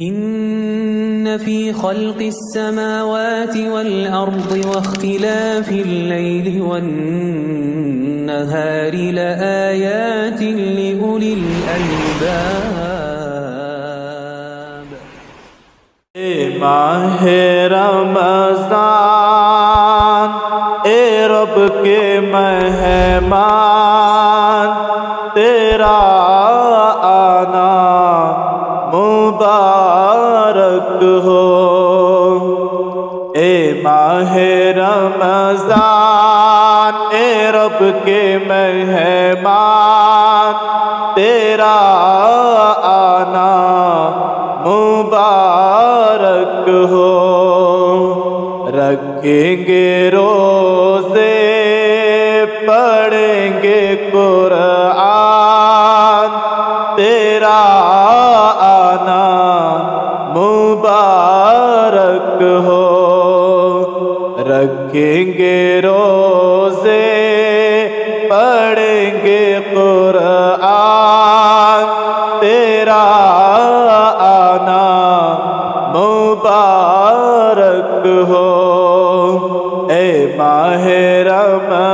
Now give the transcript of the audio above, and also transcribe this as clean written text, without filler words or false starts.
إن في خلق السماوات والأرض واختلاف الليل والنهار لآيات لأولي الألباب. ماہ رمضان اے رب کے مہمان، تیرا آنا مبارک ہو۔ اے ماہ رمضان اے رب کے مہمان، تیرا آنا مبارک ہو۔ رکھیں گے روزے، پڑھیں گے قرآن، تیرا آنا مبارک ہو۔ رکھیں گے روزے، پڑھیں گے قرآن، تیرا آنا مبارک ہو۔ اے ماہ رمضان